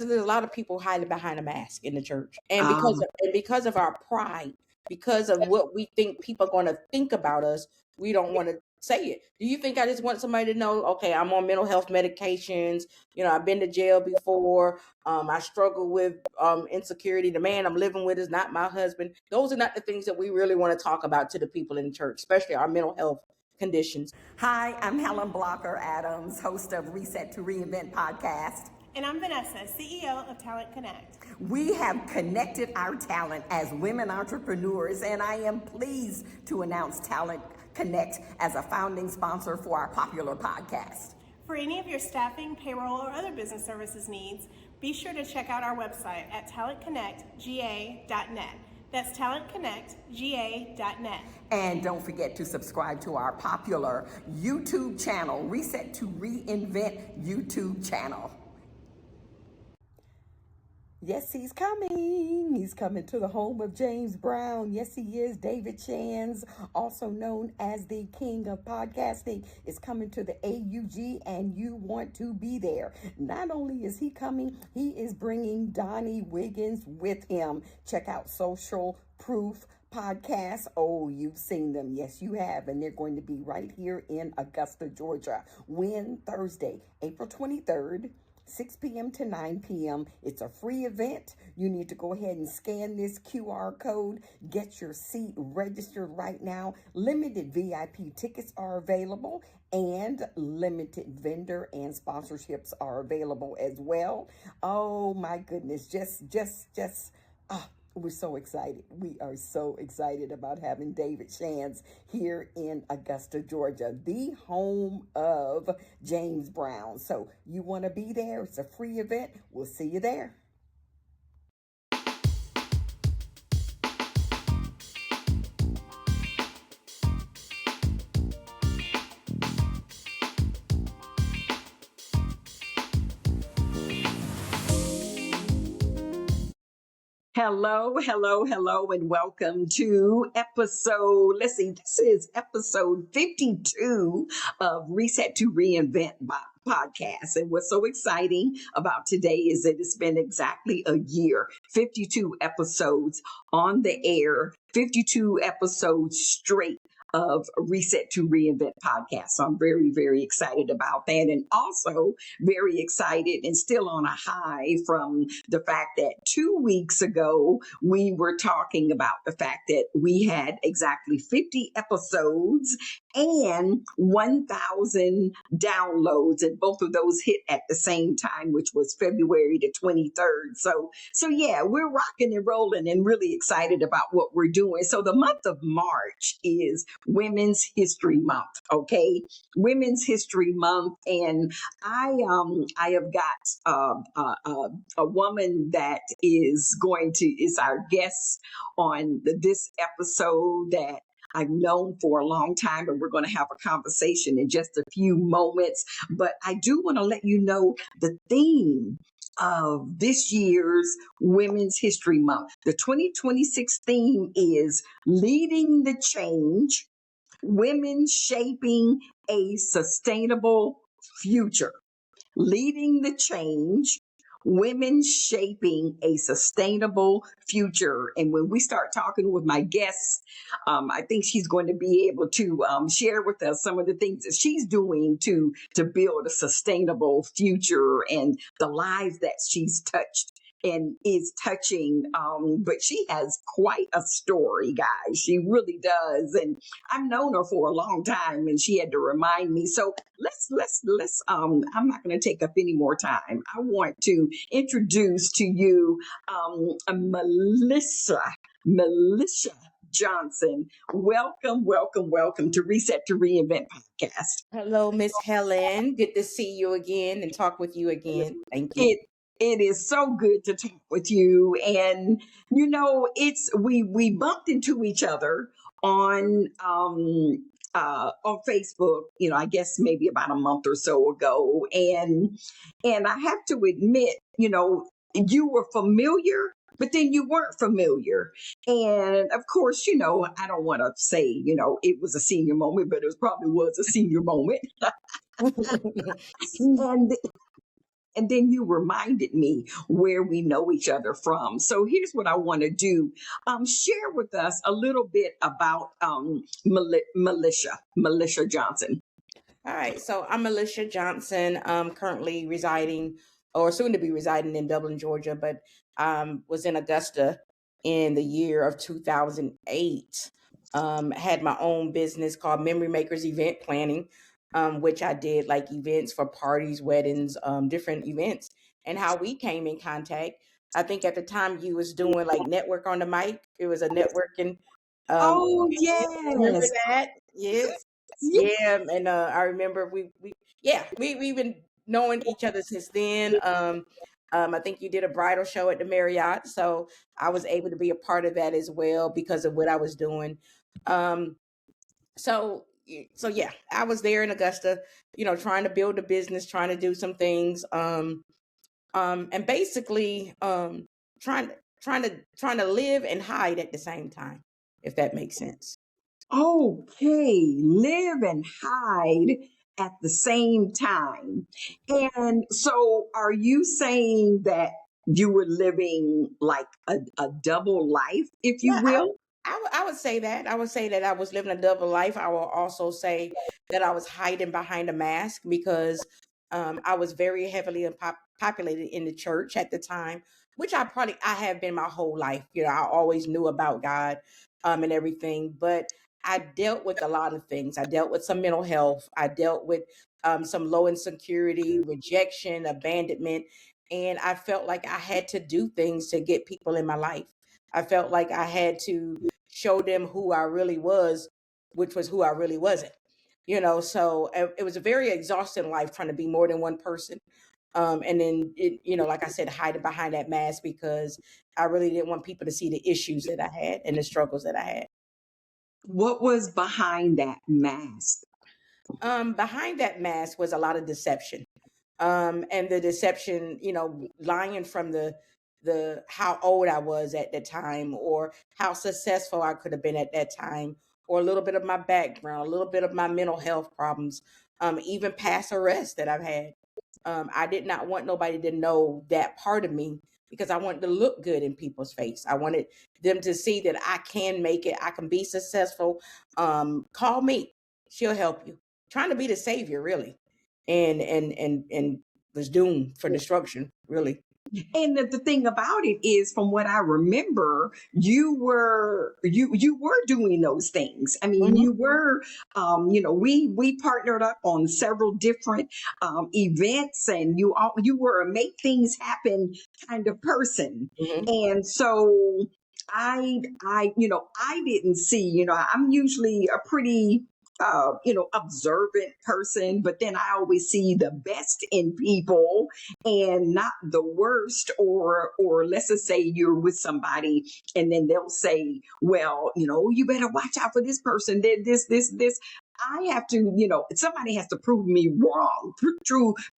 there's a lot of people hiding behind a mask in the church, and Um, because of our pride, because of what we think people are going to think about us, we don't want to say it. Do you think I just want somebody to know? Okay, I'm on mental health medications. I've been to jail before. I struggle with insecurity. The man I'm living with is not my husband. Those are not the things that we really want to talk about to the people in the church, especially our mental health conditions. Hi, I'm Helen Blocker Adams, host of Reset to Reinvent podcast. And I'm Vanessa, CEO of Talent Connect. We have connected our talent as women entrepreneurs, and I am pleased to announce Talent Connect as a founding sponsor for our popular podcast. For any of your staffing, payroll, or other business services needs, be sure to check out our website at talentconnectga.net. That's talentconnectga.net. And don't forget to subscribe to our popular YouTube channel, Reset to Reinvent YouTube channel. Yes, he's coming. He's coming to the home of James Brown. Yes, he is. David Shands, also known as the King of Podcasting, is coming to the AUG, and you want to be there. Not only is he coming, he is bringing Donnie Wiggins with him. Check out Social Proof Podcasts. Oh, you've seen them. Yes, you have. And they're going to be right here in Augusta, Georgia. Thursday, April 23rd. 6 p.m. to 9 p.m. It's a free event. You need to go ahead and scan this QR code. Get your seat registered right now. Limited VIP tickets are available, and limited vendor and sponsorships are available as well. Oh my goodness. We're so excited. We are so excited about having David Shands here in Augusta, Georgia, the home of James Brown. So you want to be there? It's a free event. We'll see you there. Hello, and welcome to episode, this is episode 52 of Reset to Reinvent podcast. And what's so exciting about today is that it's been exactly a year, 52 episodes on the air, 52 episodes straight of Reset to Reinvent podcast. So I'm very, very excited about that. And also very excited and still on a high from the fact that 2 weeks ago, we were talking about the fact that we had exactly 50 episodes and 1,000 downloads, and both of those hit at the same time, which was February the 23rd. So yeah, we're rocking and rolling and really excited about what we're doing. So the month of March is Women's History Month, okay? Women's History Month, and I have got a woman that is our guest on this episode that I've known for a long time, and we're going to have a conversation in just a few moments. But I do want to let you know the theme of this year's Women's History Month. The 2026 theme is Leading the Change, Women Shaping a Sustainable Future. Leading the Change, Women Shaping a Sustainable Future. And when we start talking with my guests, I think she's going to be able to share with us some of the things that she's doing to build a sustainable future and the lives that she's touched and is touching. But she has quite a story, guys. She really does. And I've known her for a long time, and she had to remind me. So let's I'm not going to take up any more time. I want to introduce to you Melisha Johnson. Welcome to Reset to Reinvent podcast. Hello, Miss Helen. Good to see you again and talk with you again. Thank you. It is so good to talk with you. And, we bumped into each other on Facebook, I guess maybe about a month or so ago. And I have to admit, you were familiar, but then you weren't familiar. And of course, I don't want to say, it was a senior moment, but it probably was a senior moment. And then you reminded me where we know each other from. So here's what I want to do. Share with us a little bit about Melisha Johnson. All right, so I'm Melisha Johnson, currently residing or soon to be residing in Dublin, Georgia, but was in Augusta in the year of 2008. Had my own business called Memory Makers Event Planning, which I did like events for parties, weddings, different events, and how we came in contact. I think at the time you was doing like network on the mic. It was a networking. Oh, Remember yes. that? Yes. Yeah. Yeah, and I remember we've been knowing each other since then. I think you did a bridal show at the Marriott, so I was able to be a part of that as well because of what I was doing. Um, so yeah, I was there in Augusta, trying to build a business, trying to do some things, and basically trying to live and hide at the same time, if that makes sense. Okay, live and hide at the same time. And so, are you saying that you were living like a double life, if you Yeah, will? I would say that. I would say that I was living a double life. I will also say that I was hiding behind a mask because I was very heavily populated in the church at the time, which I have been my whole life. I always knew about God and everything, but I dealt with a lot of things. I dealt with some mental health. I dealt with some low insecurity, rejection, abandonment, and I felt like I had to do things to get people in my life. I felt like I had to show them who I really was, which was who I really wasn't. So it was a very exhausting life trying to be more than one person. And then like I said, hiding behind that mask because I really didn't want people to see the issues that I had and the struggles that I had. What was behind that mask? Behind that mask was a lot of deception. And the deception, lying from the how old I was at the time, or how successful I could have been at that time, or a little bit of my background, a little bit of my mental health problems, even past arrests that I've had. I did not want nobody to know that part of me because I wanted to look good in people's face. I wanted them to see that I can make it, I can be successful. Call me, she'll help you. Trying to be the savior, really, and was doomed for destruction, really. And the thing about it is, from what I remember, you were doing those things. I mean, Hmm. you were, we partnered up on several different events, and you were a make things happen kind of person. Hmm. And so I didn't see. I'm usually a pretty observant person, but then I always see the best in people and not the worst. Or let's just say you're with somebody, and then they'll say, well, you better watch out for this person, did this. I have to, somebody has to prove me wrong,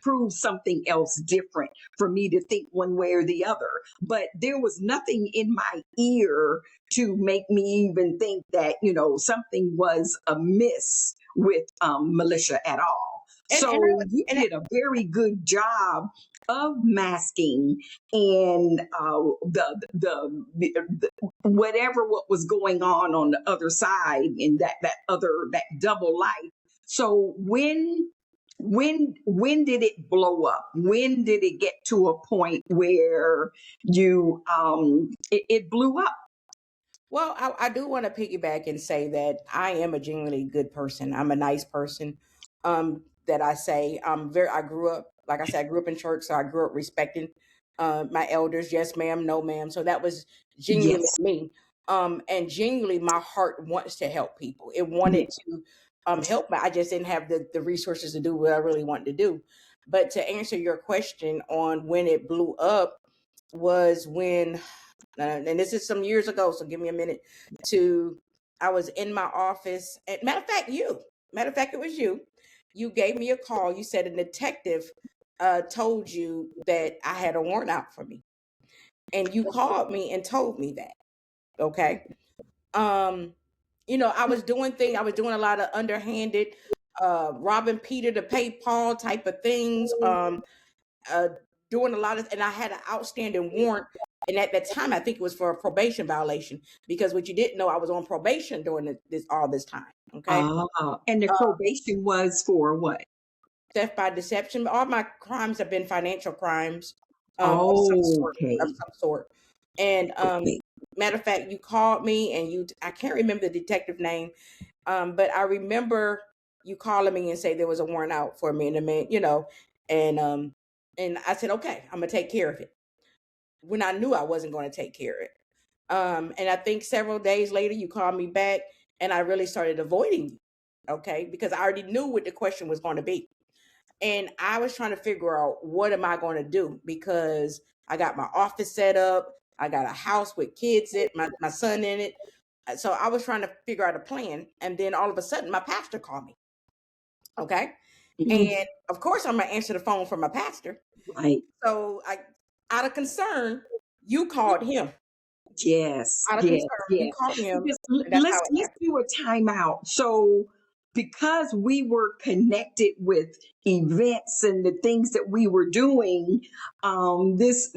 prove something else different for me to think one way or the other. But there was nothing in my ear to make me even think that, something was amiss with Melisha at all. And So you did a very good job of masking and the whatever what was going on the other side in that double life. So when did it blow up? When did it get to a point where it blew up? well, I do want to piggyback and say that I am a genuinely good person. I'm a nice person. That I say I grew up, like I said, I grew up in church, so I grew up respecting my elders. Yes, ma'am, no, ma'am. So that was genuinely Yes. me. And genuinely, my heart wants to help people. It wanted to help me. I just didn't have the resources to do what I really wanted to do. But to answer your question on when it blew up was when and this is some years ago, so give me a minute to. I was in my office. And matter of fact, it was you. You gave me a call. You said a detective told you that I had a warrant out for me, and you called me and told me that. Okay. Um, I was doing things. I was doing a lot of underhanded, robbing Peter to pay Paul type of things. doing a lot of, and I had an outstanding warrant. And at that time, I think it was for a probation violation, because what you didn't know, I was on probation during all this time. Okay. And the Uh, probation was for what? Theft by deception. All my crimes have been financial crimes, of some sort, of Okay. some sort. And Okay. matter of fact, you called me, and I can't remember the detective name, but I remember you calling me and say there was a warrant out for me, and the man, and I said, okay, I'm gonna take care of it, when I knew I wasn't going to take care of it. And I think several days later, you called me back, and I really started avoiding you. Okay, because I already knew what the question was going to be. And I was trying to figure out, what am I going to do? Because I got my office set up, I got a house with kids my son in it. So I was trying to figure out a plan. And then all of a sudden, my pastor called me. Okay. Mhm. And of course, I'm going to answer the phone for my pastor. Right. So out of concern, you called him. Yes, Out of yes, concern, you yes. called him, Just and that's how it let's happened. do a timeout. So, because we were connected with events and the things that we were doing, this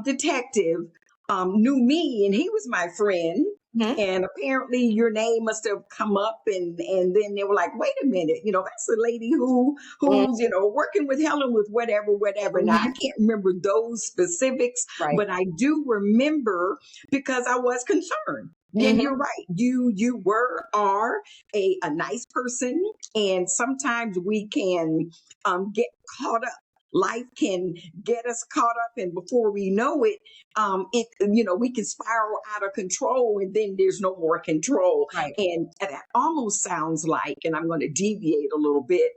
detective knew me, and he was my friend. Mhm, And apparently, your name must have come up, and then they were like, "Wait a minute, that's the lady mhm, who's working with Helen with whatever." Now I mhm. can't remember those specifics, Right. but I do remember because I was concerned. Yeah, Mhm. you're right. You are a nice person, and sometimes we can get caught up. Life can get us caught up, and before we know it, we can spiral out of control, and then there's no more control. Right. And that almost sounds like, and I'm going to deviate a little bit.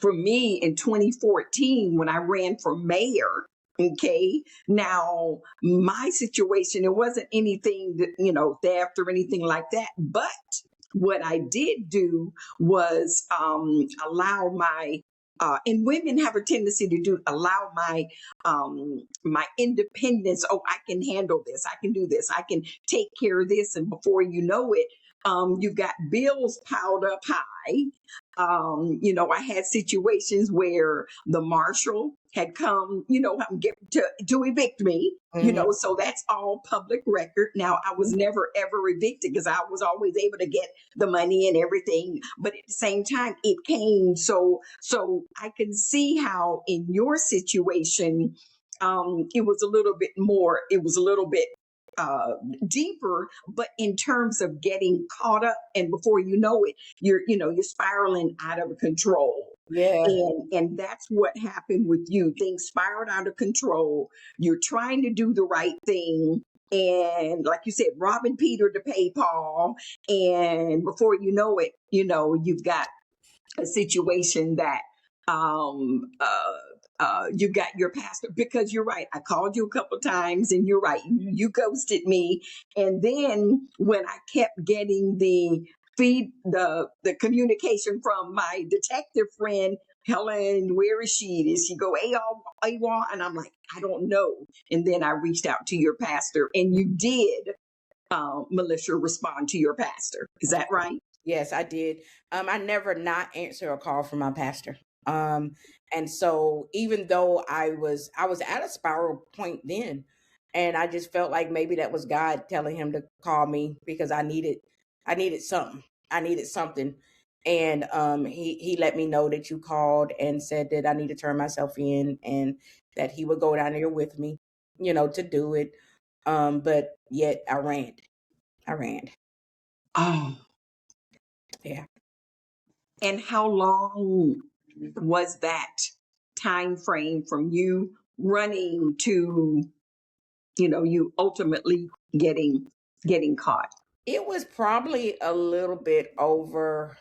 For me in 2014 when I ran for mayor. Okay. Now, my situation, it wasn't anything that, theft or anything like that. But what I did do was allow my, and women have a tendency to allow my independence. Oh, I can handle this. I can do this. I can take care of this. And before you know it, you've got bills piled up high. I had situations where the marshal had come, get to evict me, Mhm. so that's all public record. Now, I was never ever evicted because I was always able to get the money and everything. But at the same time, it came. So I can see how in your situation, it was a little bit more, it was a little bit uh, deeper, but in terms of getting caught up, and before you know it, you're spiraling out of control. Yeah. And that's what happened with you. Things spiraled out of control. You're trying to do the right thing. And like you said, robbing Peter to pay Paul. And before you know it, you've got a situation that um you got your pastor, because you're right, I called you a couple of times and you're right, you ghosted me. And then when I kept getting the communication from my detective friend, Helen, where is she? Did she go AWOL? And I'm like, I don't know. And then I reached out to your pastor, and you did, Melisha, respond to your pastor. Is that right? Yes, I did. I never not answer a call from my pastor. Um, and so even though I was at a spiral point then, and I just felt like maybe that was God telling him to call me, because I needed something. I needed something. And he let me know that you called and said that I need to turn myself in, and that he would go down there with me, to do it. But yet I ran. I ran. Oh, Yeah. and how long was that time frame from you running to, you ultimately getting caught? It was probably a little bit over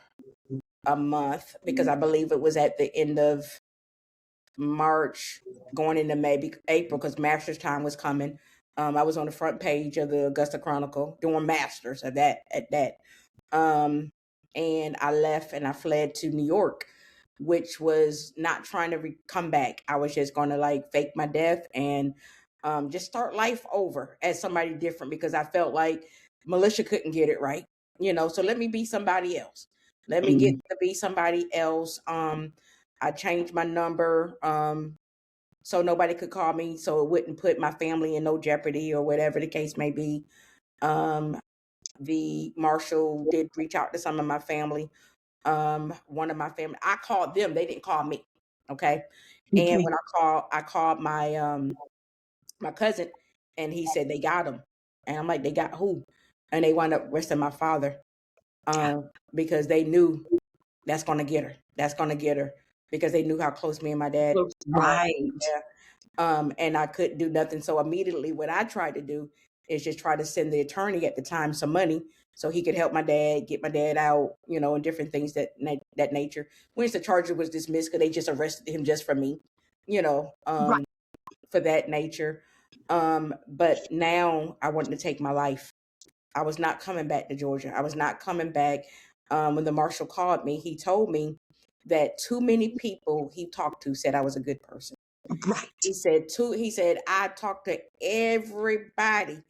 a month, because I believe it was at the end of March, going into maybe April, because Masters time was coming. I was on the front page of the Augusta Chronicle doing Masters at that. Um, and I left and I fled to New York, which was not trying to come back. I was just going to like fake my death and just start life over as somebody different, because I felt like Melisha couldn't get it right, So let me be somebody else. Let me get Mm. to be somebody else. I changed my number so nobody could call me, so it wouldn't put my family in no jeopardy or whatever the case may be. Um, the marshal did reach out to some of my family. One of my family, I called them, they didn't call me. Okay. And Okay. when I called my cousin, and he said they got him. And I'm like, they got who? And they wound up arresting my father, because they knew that's gonna get her. That's gonna get her because they knew how close me and my dad are. Right. Yeah. And I couldn't do nothing. So immediately, what I tried to do is just try to send the attorney at the time some money so he could help my dad, get my dad out, and different things that nature. Once the charge was dismissed, because they just arrested him just for me, you know, Right. for that nature. But now I wanted to take my life. I was not coming back to Georgia. I was not coming back. When the marshal called me, he told me that too many people he talked to said I was a good person. Right. He said, I talked to everybody,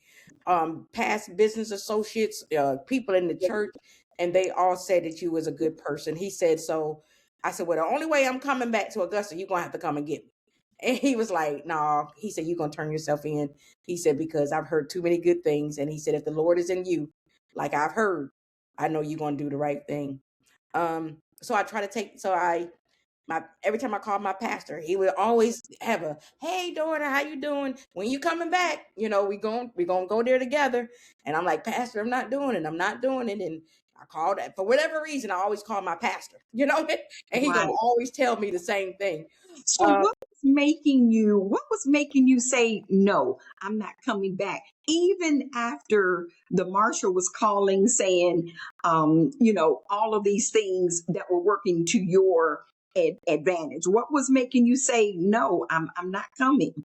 past business associates, people in the church, and they all said that you was a good person. He said, so I said, well, the only way I'm coming back to Augusta, you're gonna have to come and get me. And he was like, no, nah. He said, you're gonna turn yourself in. He said, because I've heard too many good things. And he said, if the Lord is in you, like I've heard, I know you're gonna do the right thing. So I try to take so I my every time I called my pastor, he would always have a, hey daughter, how you doing? When you coming back? We gonna go there together. And I'm like, Pastor, I'm not doing it. I'm not doing it. And I called, for whatever reason, I always call my pastor, and he gonna Right. always tell me the same thing. So what was making you say, no, I'm not coming back? Even after the marshal was calling saying, all of these things that were working to your advantage. What was making you say, no, I'm not coming?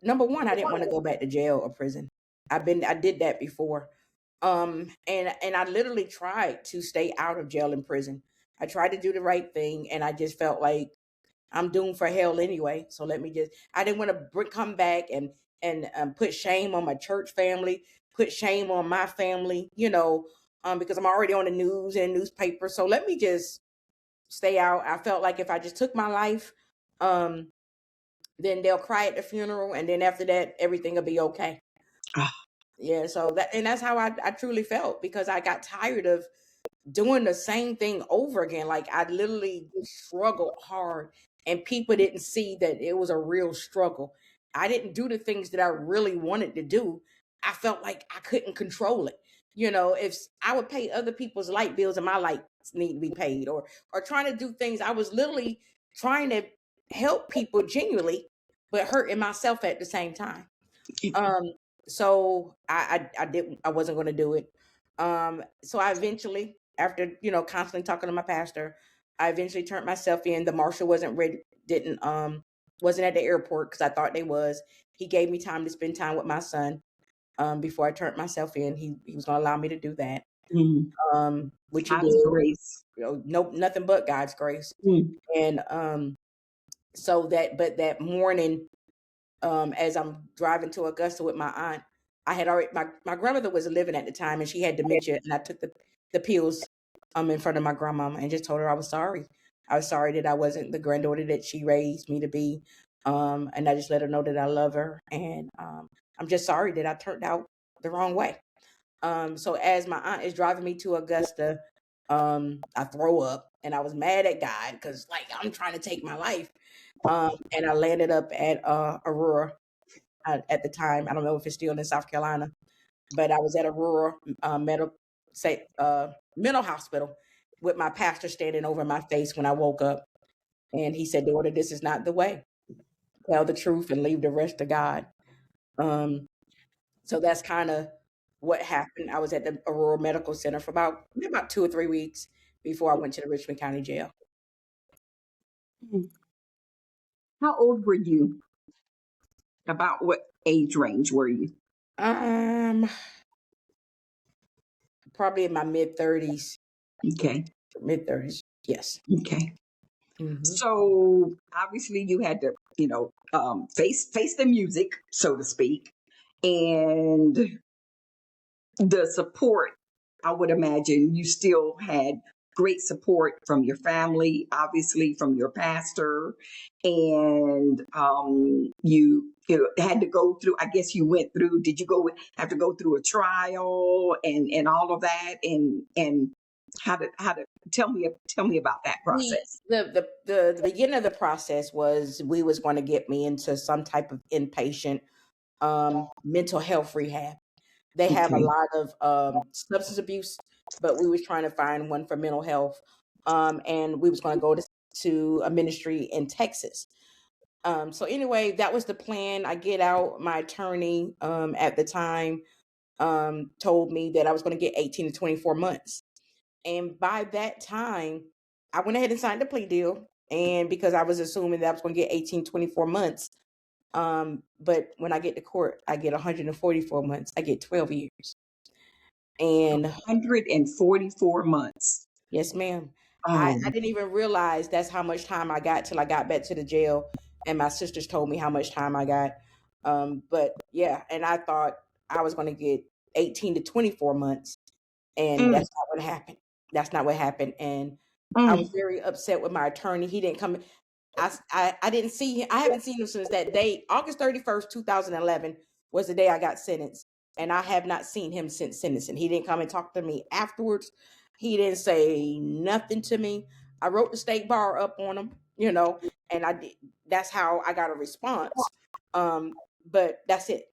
Number one, I didn't want to go back to jail or prison. I did that before. And I literally tried to stay out of jail and prison. I tried to do the right thing, and I just felt like I'm doomed for hell anyway. So I didn't want to come back and put shame on my church family, put shame on my family, because I'm already on the news and newspaper. So let me just stay out. I felt like if I just took my life, um, then they'll cry at the funeral, and then after that, everything will be okay. Ah. Yeah. So that's how I truly felt, because I got tired of doing the same thing over again. Like I literally struggled hard, and people didn't see that it was a real struggle. I didn't do the things that I really wanted to do. I felt like I couldn't control it. If I would pay other people's light bills and my lights need to be paid, or trying to do things, I was literally trying to help people genuinely, but hurting myself at the same time. Um, so I wasn't going to do it. So I eventually, after constantly talking to my pastor, I eventually turned myself in. The marshal wasn't ready, didn't wasn't at the airport, because I thought they was. He gave me time to spend time with my son. Before I turned myself in, he was going to allow me to do that. Mm. Which he God's did. grace. Nope, nothing but God's grace. Mm. And but that morning, as I'm driving to Augusta with my aunt, I had already my grandmother was living at the time, and she had dementia, and I took the pills in front of my grandmama and just told her I was sorry. I was sorry that I wasn't the granddaughter that she raised me to be. And I just let her know that I love her, and I'm just sorry that I turned out the wrong way. So as my aunt is driving me to Augusta, I throw up, and I was mad at God, because like I'm trying to take my life. And I landed up at Aurora at the time. I don't know if it's still in South Carolina, but I was at Aurora mental hospital with my pastor standing over my face when I woke up. And he said, daughter, this is not the way. Tell the truth and leave the rest to God. So that's kind of what happened. I was at the Aurora Medical Center for about 2 or 3 weeks before I went to the Richmond County Jail. How old were you? About what age range were you? Probably in my mid-30s. Okay. Mid-30s, yes. Okay. Mm-hmm. So obviously you had to, face the music, so to speak, and the support. I would imagine you still had great support from your family, obviously from your pastor, and you had to go through. I guess you went through. Did you have to go through a trial and all of that, and how to tell me about that The process? the beginning of the process was we was going to get me into some type of inpatient mental health rehab. They have a Okay. lot of substance abuse, but we was trying to find one for mental health. And we was going to go to a ministry in Texas. So anyway, that was the plan. I get out. My attorney at the time told me that I was going to get 18 to 24 months. And by that time, I went ahead and signed a plea deal. And because I was assuming that I was going to get 18, 24 months. But when I get to court, I get 144 months. I get 12 years. And 144 months. yes, ma'am. Oh, I didn't even realize that's how much time I got till I got back to the jail. And my sisters told me how much time I got. But yeah, and I thought I was going to get 18 to 24 months. And mm, that's not what happened. That's not what happened. And I was mm. very upset with my attorney. He didn't come. I didn't see him. I haven't seen him since that day. August 31st, 2011 was the day I got sentenced. And I have not seen him since sentencing. He didn't come and talk to me afterwards. He didn't say nothing to me. I wrote the state bar up on him, and I did. That's how I got a response. But that's it.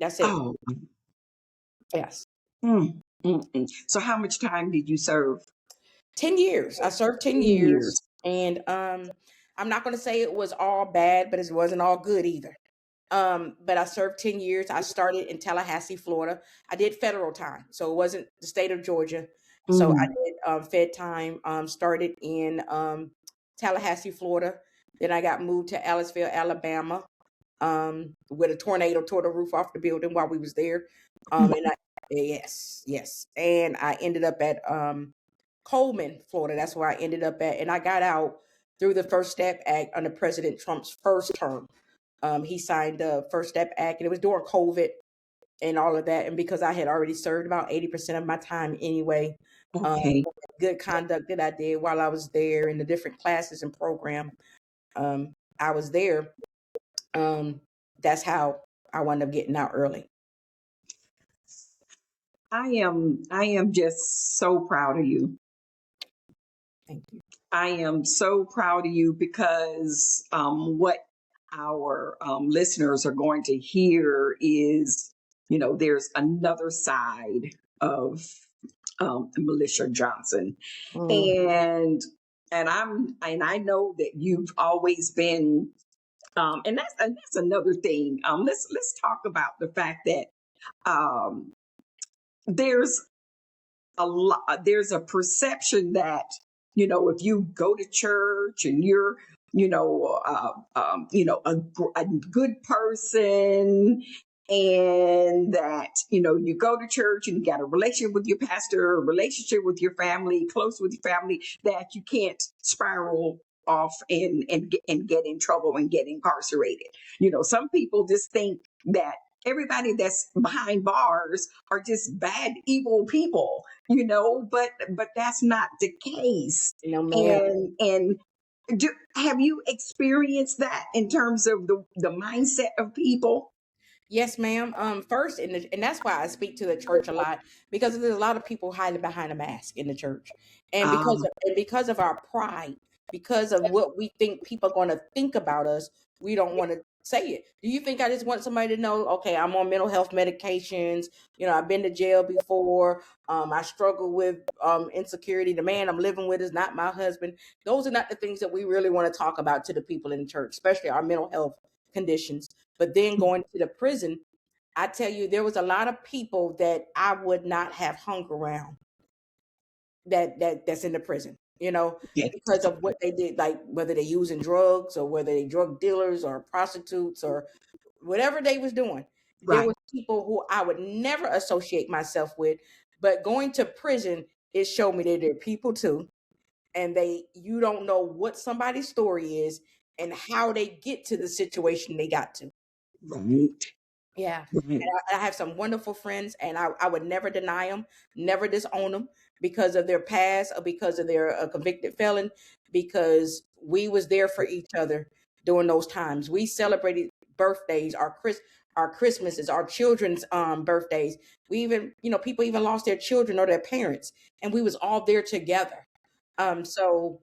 That's it. Oh, Yes. So how much time did you serve? 10 years. I served 10 Years. years. And I'm not going to say it was all bad, but it wasn't all good either. But I served 10 years. I started in Tallahassee, Florida. I did federal time, so it wasn't the state of Georgia. So I Mm, did fed time. Started in Tallahassee, Florida. Then I got moved to Ellisville, Alabama, with a tornado tore the roof off the building while we was there. And yes, and I ended up at Coleman, Florida. That's where I ended up at, and I got out through the First Step Act under President Trump's first term. He signed the First Step Act, and it was during COVID and all of that. And because I had already served about 80% of my time anyway, okay. good conduct that I did while I was there in the different classes and program, I was there. That's how I wound up getting out early. I am just so proud of you. Thank you. I am so proud of you because what our listeners are going to hear is, there's another side of Melisha Johnson, Mm, and I know that you've always been, and that's another thing. Let's talk about the fact that um, there's there's a perception that if you go to church and you're a good person, and that you go to church and you got a relationship with your pastor, a relationship with your family, close with your family, that you can't spiral off and get in trouble and get incarcerated. Some people just think that everybody that's behind bars are just bad, evil people, but that's not the case. no, ma'am. And have you experienced that in terms of the mindset of people? Yes, ma'am. First, and that's why I speak to the church a lot, because there's a lot of people hiding behind a mask in the church, and Um, because of our pride, because of what we think people are going to think about us, we don't want to say it. Do you think I just want somebody to know? Okay, I'm on mental health medications. I've been to jail before. I struggle with insecurity. The man I'm living with is not my husband. Those are not the things that we really want to talk about to the people in the church, especially our mental health conditions. But then going to the prison, I tell you, there was a lot of people that I would not have hung around that's in the prison, okay, because of what they did, like whether they using drugs or whether they drug dealers or prostitutes or whatever they was doing. There right, was people who I would never associate myself with, but going to prison, it showed me that they're people too. And you don't know what somebody's story is and how they get to the situation they got to. right, Yeah. right. And I have some wonderful friends, and I would never deny them, never disown them, because of their past or because of their convicted felon, because we was there for each other during those times. We celebrated birthdays, our Christmases, our children's birthdays. We even, people even lost their children or their parents, and we was all there together. So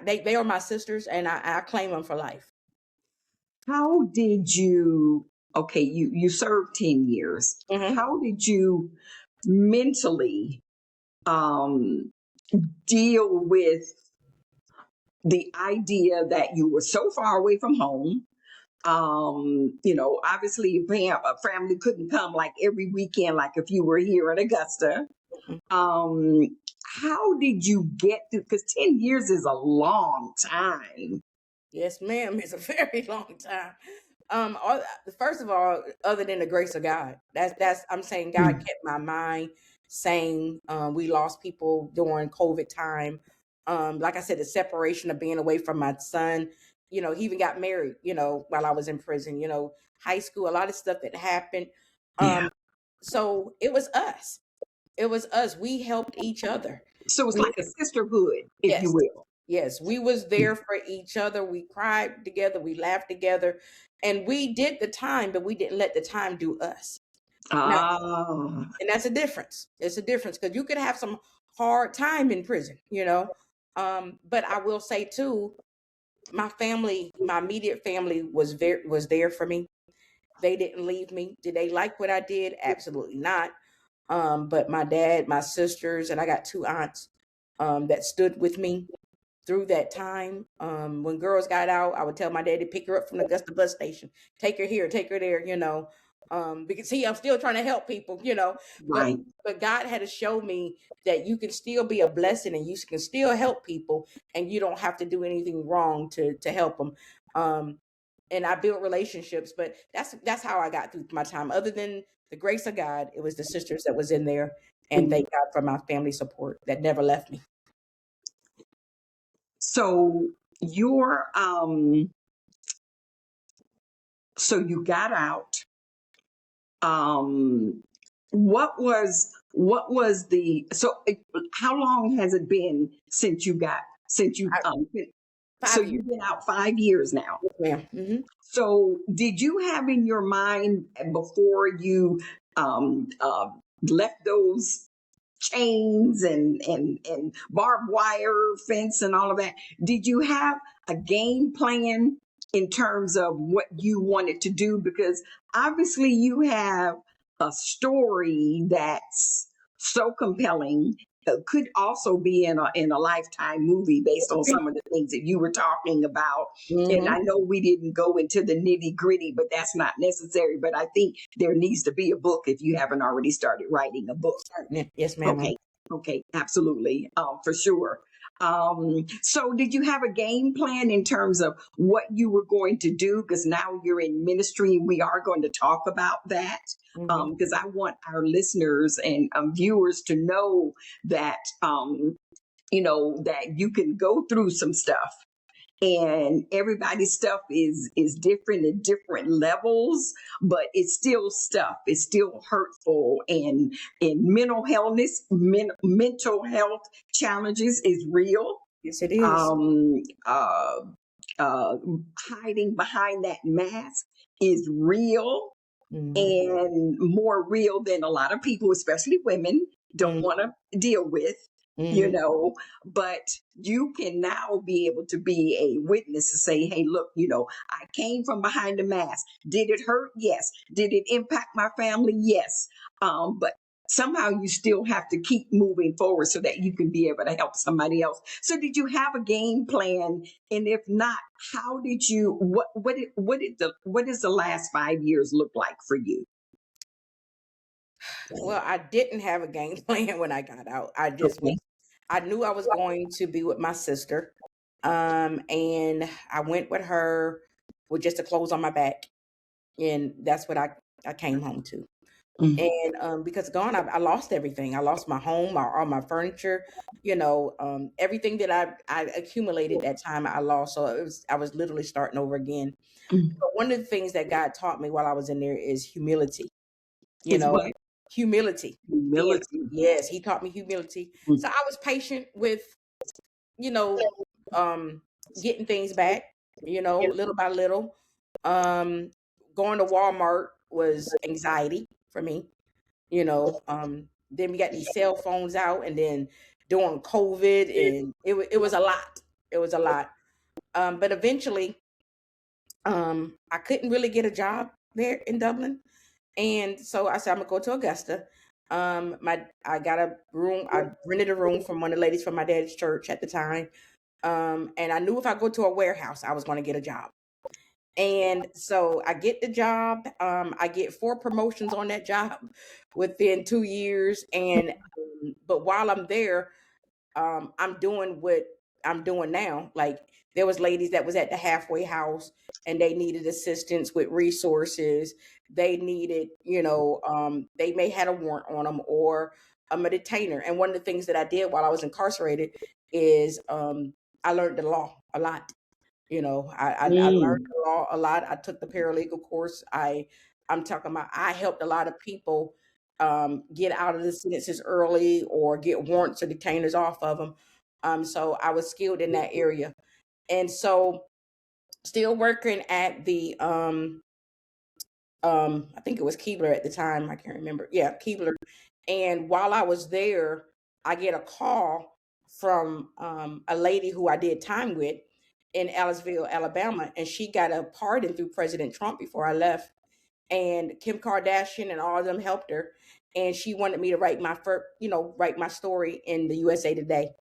they are my sisters, and I claim them for life. How did you, okay, you served 10 years. Mhm. How did you mentally um, deal with the idea that you were so far away from home? Obviously a family couldn't come like every weekend, like if you were here in Augusta. Mhm. Um, how did you get through? Because 10 years is a long time. Yes, ma'am. It's a very long time. First of all, other than the grace of God, that's I'm saying God Mm. kept my mind sane. We lost people during COVID time. Like I said, the separation of being away from my son. He even got married. While I was in prison. High school, a lot of stuff that happened. Yeah. So it was us. It was us. We helped each other. So it's We like a sisterhood, if you Yes. will. Yes, we was there for each other. We cried together, we laughed together, and we did the time, but we didn't let the time do us. Now, Ah, and that's a difference. It's a difference because you could have some hard time in prison. But I will say too, my family, my immediate family was there for me. They didn't leave me. Did they like what I did? Absolutely not. But my dad, my sisters, and I got two aunts that stood with me through that time. When girls got out, I would tell my dad to pick her up from the Augusta bus station, take her here, take her there. Because see, I'm still trying to help people. But right. but God had to show me that you can still be a blessing and you can still help people, and you don't have to do anything wrong to help them. And I built relationships, but that's how I got through my time. Other than the grace of God, it was the sisters that was in there, and thank God for my family support that never left me. So your so you got out. Um, what was the how long has it been since you I, so 5 years, you've been out 5 years now? yes, ma'am. Hmm. So did you have in your mind before you um, uh, left those chains and barbed wire fence and all of that, did you have a game plan in terms of what you wanted to do? Because obviously you have a story that's so compelling. Could also be in a Lifetime movie based on some of the things that you were talking about. And Hmm. I know we didn't go into the nitty gritty, but that's not necessary. But I think there needs to be a book if you haven't already started writing a book. Certainly. Yes, ma'am. Okay. Okay. Absolutely. For sure. So did you have a game plan in terms of what you were going to do? Because now you're in ministry and we are going to talk about that. Hmm. Because I want our listeners and viewers to know that, that you can go through some stuff, and everybody's stuff is different at different levels, but it's still stuff, it's still hurtful, and mental health challenges is real. Yes, it is. um uh uh Hiding behind that mask is real, Hmm. and more real than a lot of people, especially women, don't want to deal with, you Hmm. know. But you can now be able to be a witness to say, hey, look, I came from behind the mask. Did it hurt? Yes. Did it impact my family? Yes. But somehow you still have to keep moving forward so that you can be able to help somebody else. So did you have a game plan? And if not, how did you, what does the last 5 years look like for you? Well, I didn't have a game plan when I got out. Okay. I knew I was going to be with my sister. And I went with her with just the clothes on my back. And that's what I came home to. Mm. And because gone, I lost everything. I lost my home, all my furniture, everything that I accumulated that time I lost. So I was literally starting over again. Mm. But one of the things that God taught me while I was in there is humility. You Is know, what? humility. Humility. Yes, he taught me humility. Mm. So I was patient with, you know, getting things back, little by little. Um, Going to Walmart was anxiety for me, then we got these cell phones out, and then during COVID, and it was a lot. It was a lot. But eventually, I couldn't really get a job there in Dublin. And so I said, I'm gonna go to Augusta. I got a room. I rented a room from one of the ladies from my dad's church at the time. And I knew if I go to a warehouse, I was going to get a job. And so I get the job. I get 4 promotions on that job within 2 years. And but while I'm there, I'm doing what I'm doing now. Like, there was ladies that was at the halfway house, and they needed assistance with resources. They needed, they may had a warrant on them, or I'm a detainer. And one of the things that I did while I was incarcerated is I learned the law a lot. I learned the law a lot. I took the paralegal course. I'm talking about, I helped a lot of people get out of the sentences early, or get warrants or detainers off of them. So I was skilled in that area. And so, still working at the I think it was Keebler at the time. I can't remember. Yeah, Keebler. And while I was there, I get a call from a lady who I did time with in Ellisville, Alabama, and she got a pardon through President Trump before I left. And Kim Kardashian and all of them helped her. And she wanted me to write my first, write my story in the USA Today.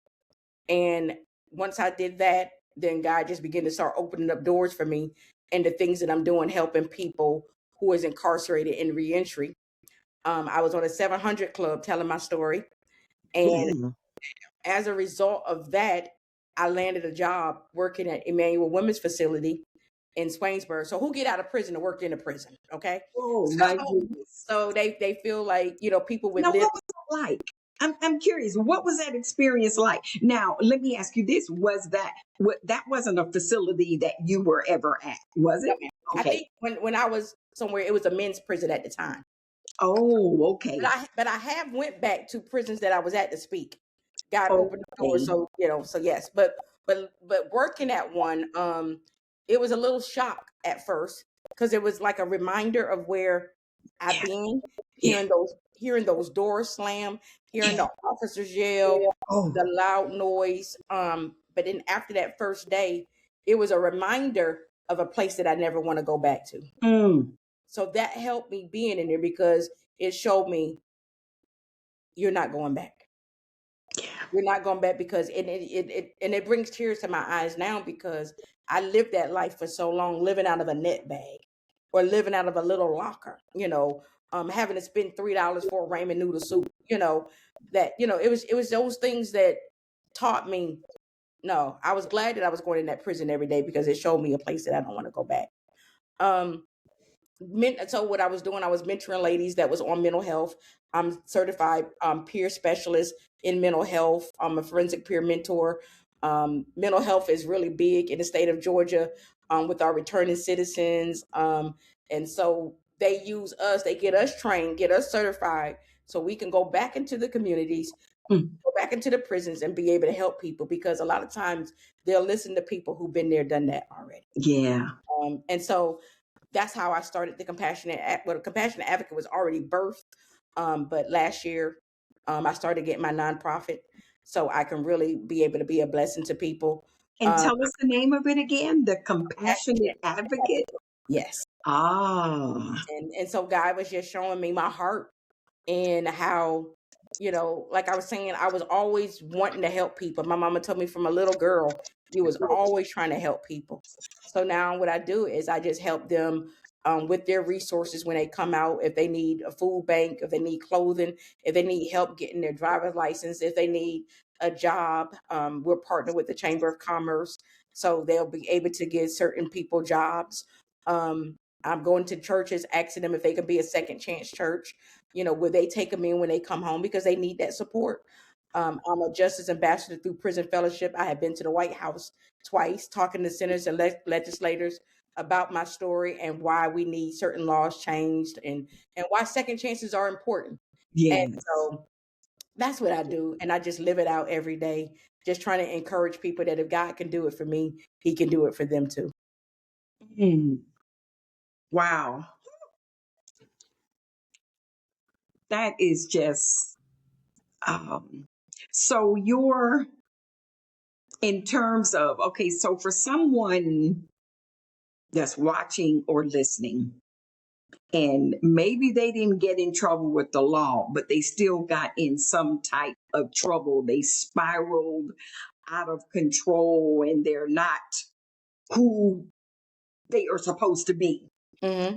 And once I did that, then God just began to start opening up doors for me, and the things that I'm doing, helping people who is incarcerated in reentry. I was on a 700 Club telling my story. And as a result of that, I landed a job working at Emmanuel Women's Facility in Swainsboro. So who get out of prison to work in a prison? Okay. Oh my goodness. So they feel like, people would Now, live. what was it like? I'm curious. What was that experience like? Now, let me ask you this: was that wasn't a facility that you were ever at, was it? I Okay. think when I was somewhere, it was a men's prison at the time. Oh, okay. But I have went back to prisons that I was at to speak. God opened the door, Okay. so yes. But working at one, it was a little shock at first, because it was like a reminder of where I've been, Yeah. hearing those doors slam, hearing the officers yell, Oh, the loud noise. But then after that first day, it was a reminder of a place that I never want to go back to. So that helped me being in there, because it showed me you're not going back. You're not going back, because it brings tears to my eyes now, because I lived that life for so long, living out of a net bag, or living out of a little locker, having to spend $3 for a ramen noodle soup, it was those things that taught me. No, I was glad that I was going in that prison every day, because it showed me a place that I don't want to go back. So what I was doing, I was mentoring ladies that was on mental health. I'm certified peer specialist in mental health. I'm a forensic peer mentor. Mental health is really big in the state of Georgia with our returning citizens. And so they use us, they get us trained, get us certified, so we can go back into the communities, go back into the prisons, and be able to help people, because a lot of times they'll listen to people who've been there, done that already. Yeah. And so that's how I started the Compassionate Advocate was already birthed. But last year, I started getting my nonprofit, so I can really be able to be a blessing to people. And tell us the name of it again, the Compassionate Advocate. Yes. Ah. And so God was just showing me my heart, and how, like I was saying, I was always wanting to help people. My mama told me from a little girl, you was always trying to help people. So now what I do is I just help them with their resources when they come out. If they need a food bank, if they need clothing, if they need help getting their driver's license, if they need a job, we're partnered with the Chamber of Commerce, so they'll be able to give certain people jobs. I'm going to churches, asking them if they can be a second chance church, where they take them in when they come home, because they need that support. I'm a justice ambassador through Prison Fellowship. I have been to the White House twice, talking to senators and legislators about my story, and why we need certain laws changed, and why second chances are important. Yeah. So that's what I do. And I just live it out every day, just trying to encourage people that if God can do it for me, he can do it for them too. Mm. Wow. That is just um so you're in terms of, okay, so for someone that's watching or listening, and maybe they didn't get in trouble with the law, but they still got in some type of trouble. They spiraled out of control and they're not who they are supposed to be. Mm-hmm.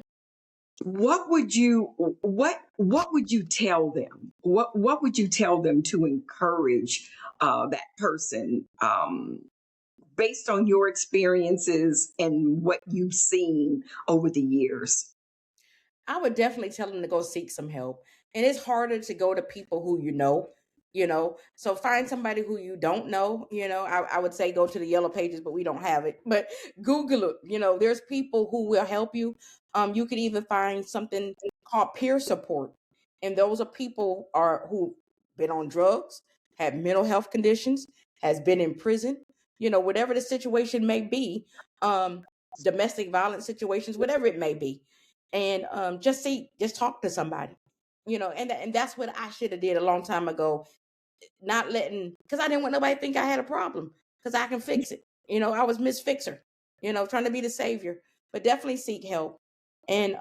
What would you tell them? What would you tell them to encourage that person, based on your experiences and what you've seen over the years? I would definitely tell them to go seek some help. And it's harder to go to people who you know. So find somebody who you don't know, you know. I would say go to the yellow pages, but we don't have it. But Google it, you know, there's people who will help you. You could even find something called peer support. And those are people are who been on drugs, have mental health conditions, has been in prison, you know, whatever the situation may be, domestic violence situations, whatever it may be, and just talk to somebody, you know. And that's what I should have did a long time ago, not letting, because I didn't want nobody to think I had a problem, because I can fix it, you know. I was Miss Fixer, you know, trying to be the savior. But definitely seek help. And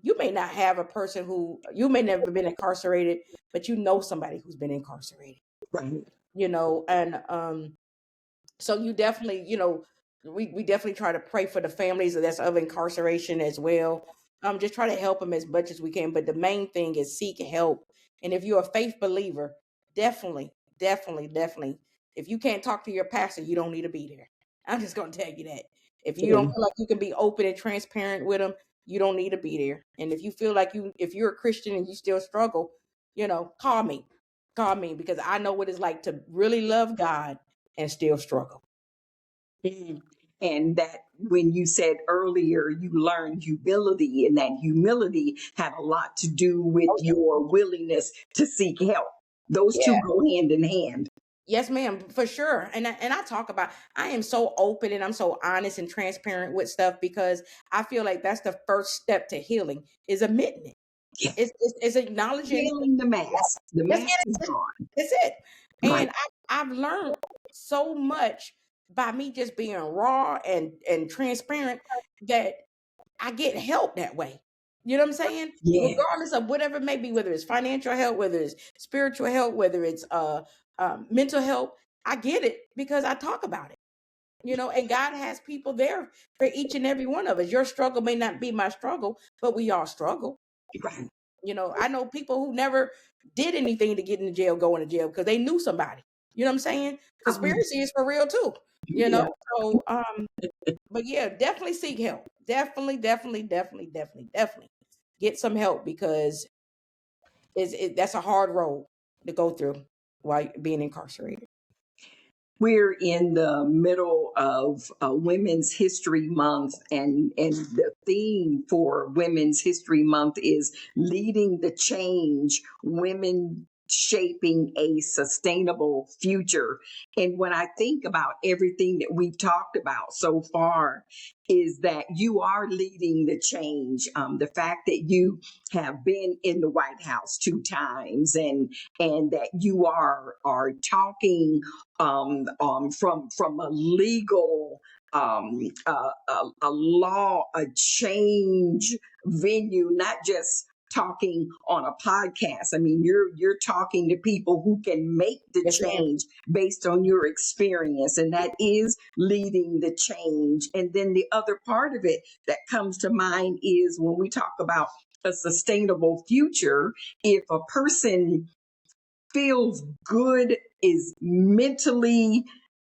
you may not have a person who, you may never been incarcerated, but you know somebody who's been incarcerated, Right. you know. And so you definitely, you know, we definitely try to pray for the families that's of incarceration as well. Just try to help them as much as we can. But the main thing is seek help. And if you're a faith believer, definitely, definitely. If you can't talk to your pastor, you don't need to be there. I'm just gonna tell you that. If you don't Yeah. feel like you can be open and transparent with them, you don't need to be there. And if you feel like if you're a Christian and you still struggle, you know, call me. Call me, because I know what it's like to really love God and still struggle. Mm. And that when you said earlier, you learned humility, and that humility had a lot to do with Oh your willingness to seek help. Those yeah. two Yeah. go hand in hand. Yes, ma'am, for sure. And I talk about, I am so open and I'm so honest and transparent with stuff, because I feel like that's the first step to healing, is admitting it. Yeah. It's acknowledging. Peeling the mask. The Just mask get is it. gone. That's it. Right. And I've learned so much by me just being raw and transparent, that I get help that way. You know what I'm saying? Yeah. Regardless of whatever it may be, whether it's financial help, whether it's spiritual help, whether it's mental help, I get it because I talk about it. You know, and God has people there for each and every one of us. Your struggle may not be my struggle, but we all struggle. Right. You know, I know people who never did anything to get in jail, going to jail because they knew somebody. You know what I'm saying? Um, Conspiracy is for real too. You yeah. know, so but yeah, definitely seek help. Definitely get some help, because that's a hard road to go through while being incarcerated. We're in the middle of Women's History Month, and the theme for Women's History Month is leading the change, women shaping a sustainable future. And when I think about everything that we've talked about so far, is that you are leading the change. The fact that you have been in the White House 2 times, and that you are talking from a legal, a law, a change venue, not just talking on a podcast. I mean, you're talking to people who can make the Yes, ma'am. change based on your experience, and that is leading the change. And then the other part of it that comes to mind is when we talk about a sustainable future, if a person feels good, is mentally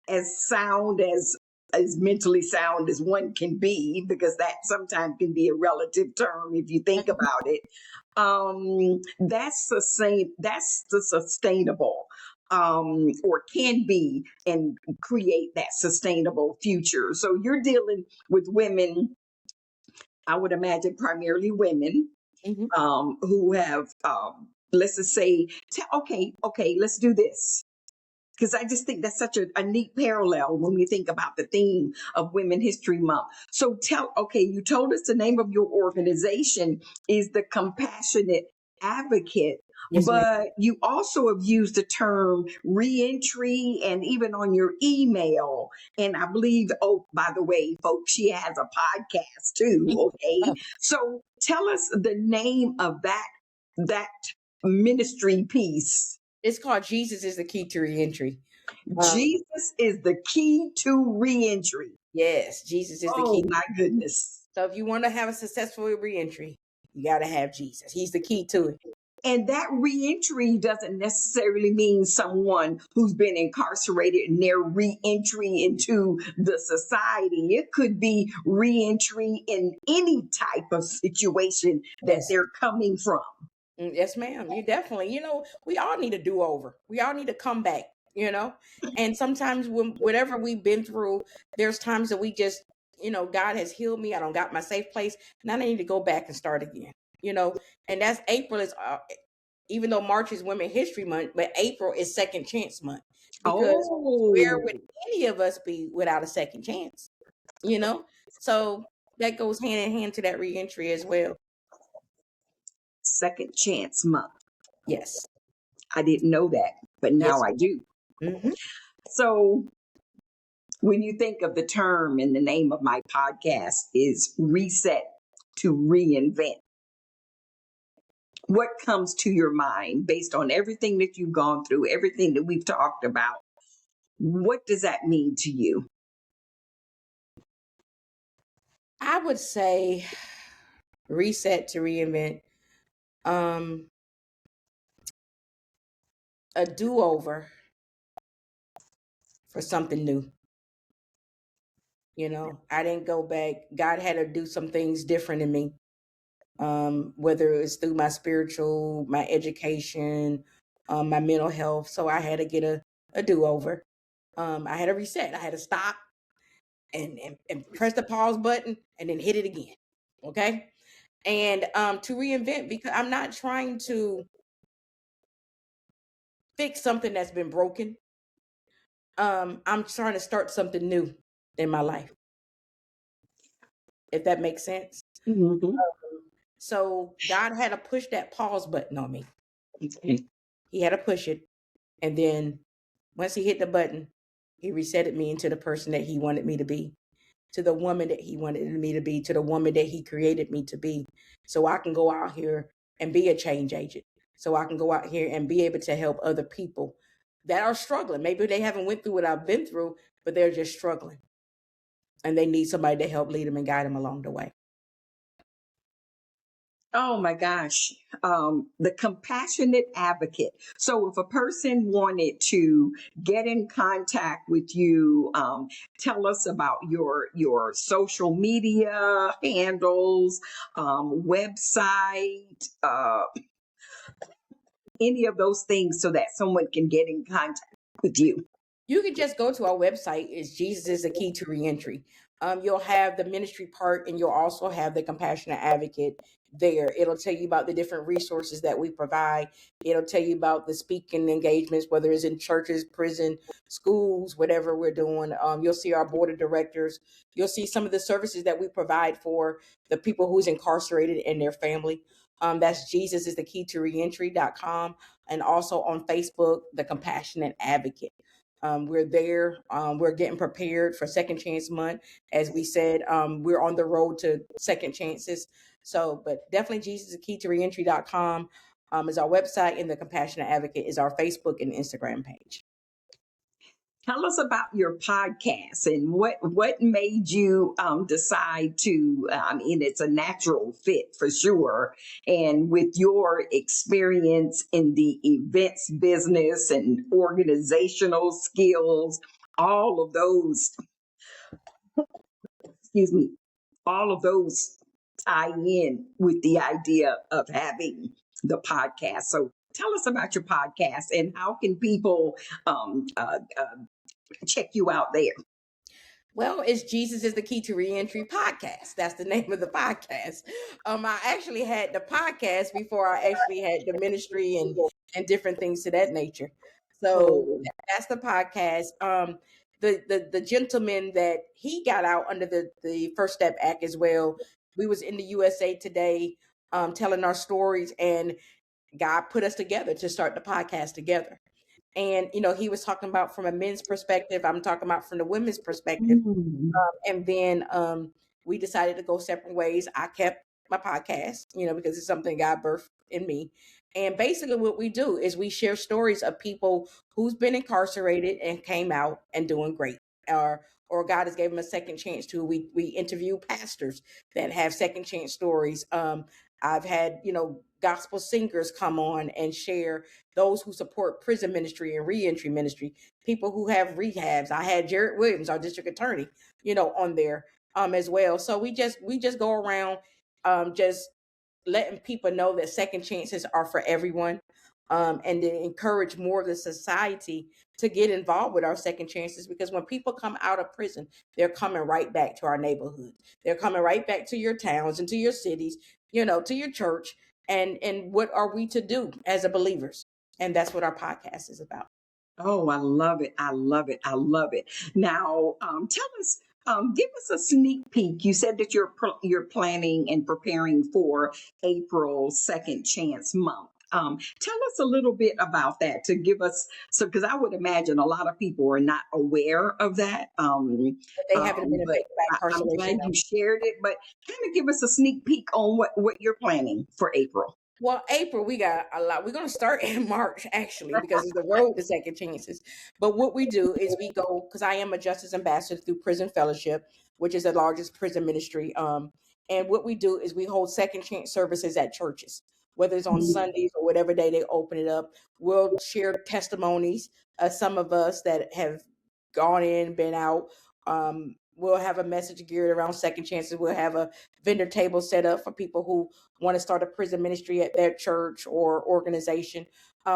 as mentally sound as one can be, because that sometimes can be a relative term if you think about it. That's the same. That's the sustainable, or can be, and create that sustainable future. So you're dealing with women, I would imagine primarily women, Hmm. who have let's just say, okay, let's do this. Because I just think that's such a neat parallel when we think about the theme of Women History Month. So you told us the name of your organization is the Compassionate Advocate, Yes, ma'am. but you also have used the term reentry and even on your email. And I believe, oh, by the way, folks, she has a podcast too. Okay. So tell us the name of that ministry piece. It's called Jesus is the Key to Reentry. Jesus is the key to reentry. Yes, Jesus is the Oh key. my goodness. So if you want to have a successful reentry, you got to have Jesus. He's the key to it. And that reentry doesn't necessarily mean someone who's been incarcerated and their reentry into the society. It could be reentry in any type of situation that Yes. they're coming from. Yes, ma'am. You definitely, we all need a do-over. We all need to come back, and sometimes when whatever we've been through, there's times that we just, God has healed me. I don't got my safe place. Now I need to go back and start again, and that's April is, even though March is Women History Month, but April is Second Chance Month, because where Oh, would any of us be without a second chance, so that goes hand in hand to that reentry as well. Second Chance Month. Yes. I didn't know that, but now Yes. I do. Mm-hmm. So when you think of the term, and the name of my podcast is Reset to Reinvent, what comes to your mind based on everything that you've gone through, everything that we've talked about? What does that mean to you? I would say reset to reinvent. A do-over for something new. I didn't go back. God had to do some things different in me. Whether it's through my spiritual, my education, my mental health. So I had to get a do-over. I had to reset. I had to stop and press the pause button and then hit it again. Okay. And to reinvent, because I'm not trying to fix something that's been broken. I'm trying to start something new in my life, if that makes sense. Mm-hmm. So God had to push that pause button on me. Okay. He had to push it. And then once he hit the button, he resetted me into the person that he wanted me to be, to the woman that he wanted me to be, to the woman that he created me to be. So I can go out here and be a change agent. So I can go out here and be able to help other people that are struggling. Maybe they haven't went through what I've been through, but they're just struggling. And they need somebody to help lead them and guide them along the way. Oh my gosh. The Compassionate Advocate. So if a person wanted to get in contact with you, tell us about your social media handles, website, any of those things so that someone can get in contact with you. You can just go to our website. It's Jesus is the Key to Reentry. You'll have the ministry part, and you'll also have the Compassionate Advocate there. It'll tell you about the different resources that we provide. It'll tell you about the speaking engagements, whether it's in churches, prison, schools, whatever we're doing. You'll see our board of directors. You'll see some of the services that we provide for the people who's incarcerated and their family. That's Jesus is the Key to Reentry.com, and also on Facebook, the Compassionate Advocate. We're there. We're getting prepared for Second Chance Month. As we said, we're on the road to second chances. So, but definitely Jesus is Key to Reentry.com is our website, and the Compassionate Advocate is our Facebook and Instagram page. Tell us about your podcast and what made you decide to. I mean, it's a natural fit for sure, and with your experience in the events business and organizational skills, all of those. Excuse me. All of those tie in with the idea of having the podcast. So tell us about your podcast and how can people check you out there? Well, it's Jesus is the Key to Reentry podcast. That's the name of the podcast. I actually had the podcast before I actually had the ministry and different things to that nature. So Oh. that's the podcast. The gentleman that he got out under the First Step Act as well. We was in the USA Today, telling our stories, and God put us together to start the podcast together. And he was talking about from a men's perspective. I'm talking about from the women's perspective. Mm. And then we decided to go separate ways. I kept my podcast, because it's something God birthed in me. And basically what we do is we share stories of people who's been incarcerated and came out and doing great. Or God has gave them a second chance to. We interview pastors that have second chance stories. I've had, gospel singers come on and share, those who support prison ministry and reentry ministry, people who have rehabs. I had Jared Williams, our district attorney, on there as well. So we just go around just letting people know that second chances are for everyone, and to encourage more of the society to get involved with our second chances, because when people come out of prison, they're coming right back to our neighborhoods. They're coming right back to your towns and to your cities, to your church. And what are we to do as a believers? And that's what our podcast is about. Oh, I love it. I love it. I love it. Now, tell us, give us a sneak peek. You said that you're planning and preparing for April Second Chance Month. Tell us a little bit about that to give us, so because I would imagine a lot of people are not aware of that. But they haven't been But affected by I'm glad incarceration. you shared it. But kind of give us a sneak peek on what you're planning for April. Well, April, we got a lot. We're going to start in March, actually, because it's the road to second chances. But what we do is we go, because I am a justice ambassador through Prison Fellowship, which is the largest prison ministry. And what we do is we hold second chance services at churches, whether it's on Sundays or whatever day they open it up. We'll share testimonies. Some of us that have gone in, been out. We'll have a message geared around second chances. We'll have a vendor table set up for people who want to start a prison ministry at their church or organization.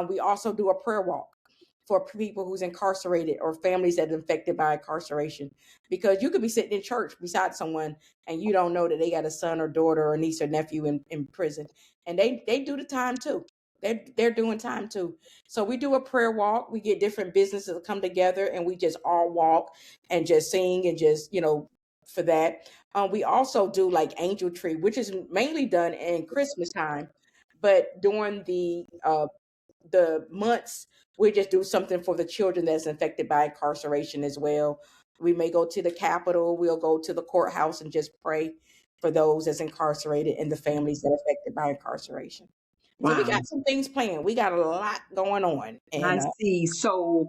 We also do a prayer walk for people who's incarcerated or families that are affected by incarceration, because you could be sitting in church beside someone and you don't know that they got a son or daughter or niece or nephew in prison, and they do the time too. They're doing time too. So we do a prayer walk. We get different businesses to come together and we just all walk and just sing and just, for that. We also do like Angel Tree, which is mainly done in Christmas time, but during the months, we just do something for the children that's affected by incarceration as well. We may go to the Capitol, we'll go to the courthouse and just pray for those that's incarcerated and the families that are affected by incarceration. So we Wow. got some things planned. We got a lot going on. I And see. So,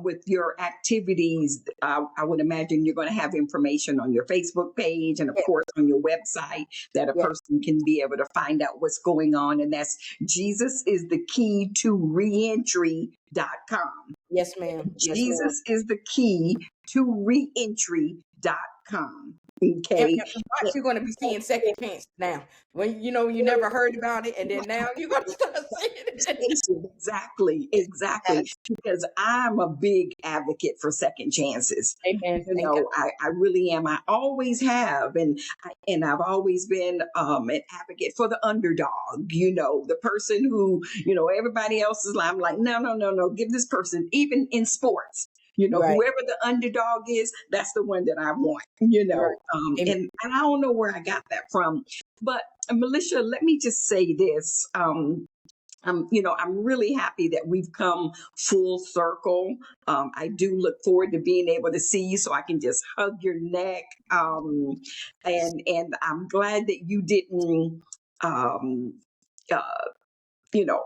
with your activities, I would imagine you're going to have information on your Facebook page and, of yeah, course, on your website that a yeah. person can be able to find out what's going on. And that's Jesus is the key to reentry.com. Yes, ma'am. Yes, ma'am. Jesus is the key to reentry.com. And Okay. watch, you're going to be seeing second chance now. When you never heard about it, and then now you're going to start seeing it. Exactly. Because I'm a big advocate for second chances. Amen. You Thank know, God. I really am. I always have, and I've always been an advocate for the underdog. The person who everybody else is like. I'm like, no. Give this person, even in sports. Right. Whoever the underdog is, that's the one that I want. Right. And I don't know where I got that from, but Melisha, let me just say this. I'm really happy that we've come full circle. I do look forward to being able to see you so I can just hug your neck. And I'm glad that you didn't, um,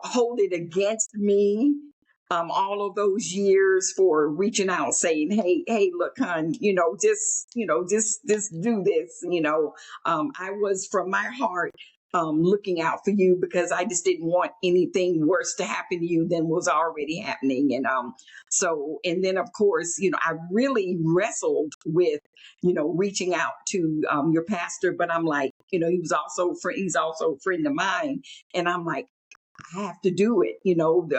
hold it against me. All of those years for reaching out, saying, "Hey, look, hon, just do this." I was from my heart looking out for you because I just didn't want anything worse to happen to you than was already happening. And then of course, I really wrestled with, reaching out to your pastor, but I'm like, he's also a friend of mine, and I'm like, I have to do it.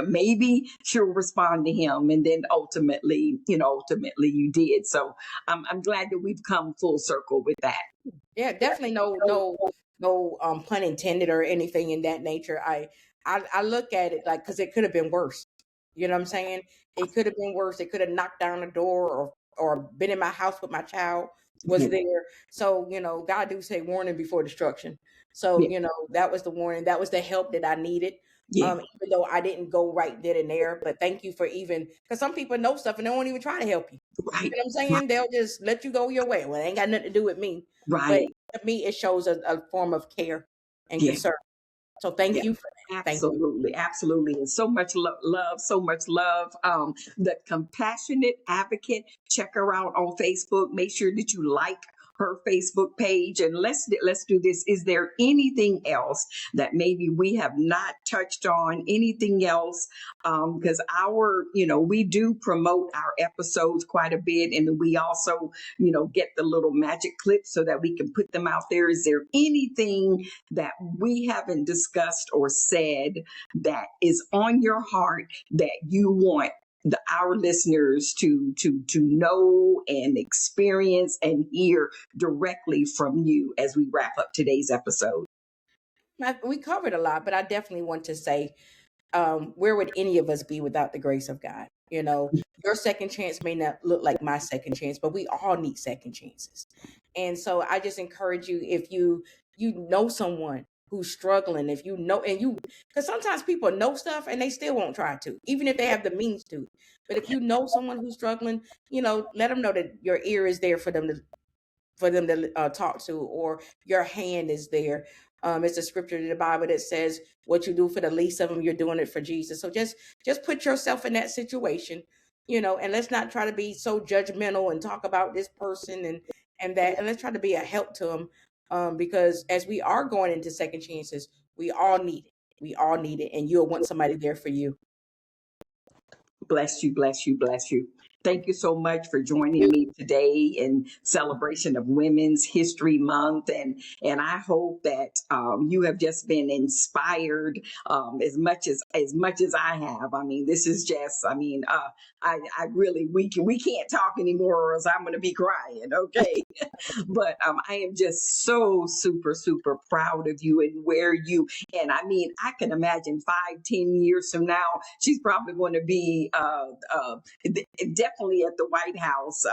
Maybe she'll respond to him, and then ultimately you did. So I'm glad that we've come full circle with that. Yeah, definitely no pun intended or anything in that nature. I look at it like, because it could have been worse. You know what I'm saying? It could have been worse. It could have knocked down the door, or been in my house with my child was Yeah, there. So, God do say warning before destruction. So, yeah, that was the warning. That was the help that I needed. yeah. Even though I didn't go right then and there, but thank you for, even because some people know stuff and they won't even try to help you. You Right, know what I'm right, saying? They'll just let you go your way. Well, it ain't got nothing to do with me. But right. to me, it shows a form of care and Yeah. concern. So Yeah, thank you for that. Thank you. absolutely, absolutely, and so much love, so much love. The compassionate advocate. Check her out on Facebook. Make sure that you like her Facebook page, and let's do this. Is there anything else that maybe we have not touched on? Anything else? Because we do promote our episodes quite a bit, and we also get the little magic clips so that we can put them out there. Is there anything that we haven't discussed or said that is on your heart that you want our listeners to know and experience and hear directly from you as we wrap up today's episode? We covered a lot, but I definitely want to say, where would any of us be without the grace of God? Your second chance may not look like my second chance, but we all need second chances. And so I just encourage you, if you know someone who's struggling, if you know, because sometimes people know stuff and they still won't try to, even if they have the means to. But if you know someone who's struggling, let them know that your ear is there for them to talk to, or your hand is there. It's a scripture in the Bible that says, "What you do for the least of them, you're doing it for Jesus." So just put yourself in that situation, and let's not try to be so judgmental and talk about this person and that, and let's try to be a help to them, because as we are going into second chances, we all need it. We all need it, and you'll want somebody there for you. Bless you, bless you, bless you. Thank you so much for joining me today in celebration of Women's History Month, and I hope that you have just been inspired as much as I have. I mean, this is just. I really we can't talk anymore, or else I'm going to be crying. Okay, but I am just so super super proud of you and where you. And I mean, I can imagine 5-10 years from now, she's probably going to be definitely at the White House,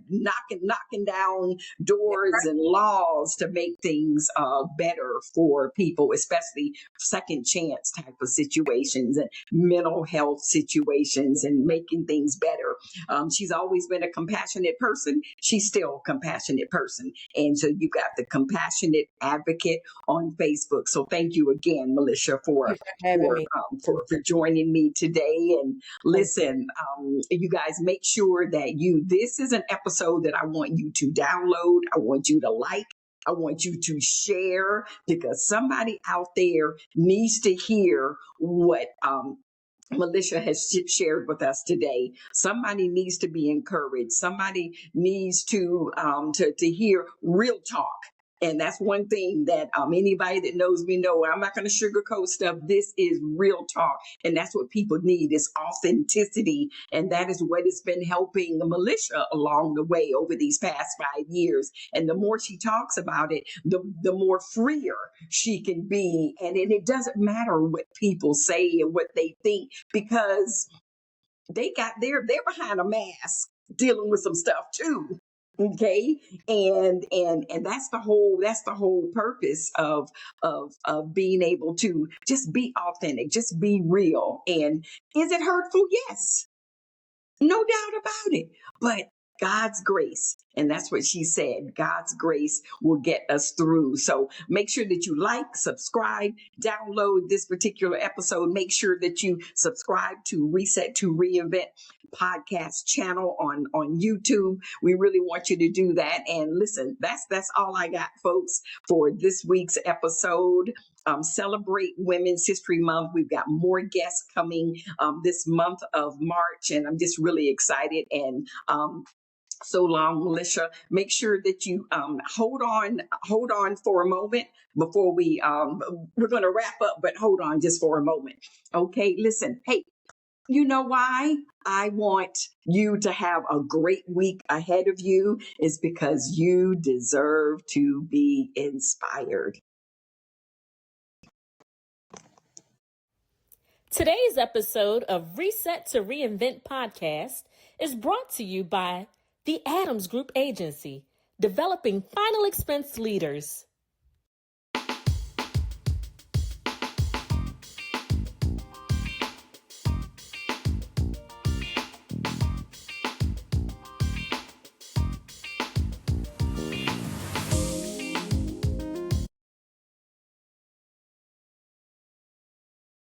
knocking down doors and laws to make things better for people, especially second chance type of situations and mental health situations, and making things better. She's always been a compassionate person. She's still a compassionate person. And so you got the compassionate advocate on Facebook. So thank you again, Melisha, Thank you for having me. for joining me today. And listen, you guys, make sure that this is an episode that I want you to download. I want you to like. I want you to share, because somebody out there needs to hear what Melisha has shared with us today. Somebody needs to be encouraged. Somebody needs to hear real talk. And that's one thing that anybody that knows me know. I'm not going to sugarcoat stuff. This is real talk, and that's what people need, is authenticity, and that is what has been helping Melisha along the way over these past 5 years. And the more she talks about it, the more freer she can be. And it doesn't matter what people say and what they think, because they're behind a mask dealing with some stuff too. Okay, and that's the whole purpose of being able to just be authentic, just be real. And is it hurtful? Yes, no doubt about it. But God's grace, and that's what she said, God's grace will get us through. So make sure that you like, subscribe, download this particular episode. Make sure that you subscribe to Reset to Reinvent podcast channel on YouTube. We really want you to do that. And listen, that's all I got, folks, for this week's episode. Celebrate Women's History Month. We've got more guests coming this month of March, and I'm just really excited. And so long, Melisha. Make sure that you hold on for a moment before we're going to wrap up, but hold on just for a moment. Okay, listen. Hey, you know why I want you to have a great week ahead of you is because you deserve to be inspired. Today's episode of Reset to Reinvent podcast is brought to you by the Adams Group Agency, developing final expense leaders.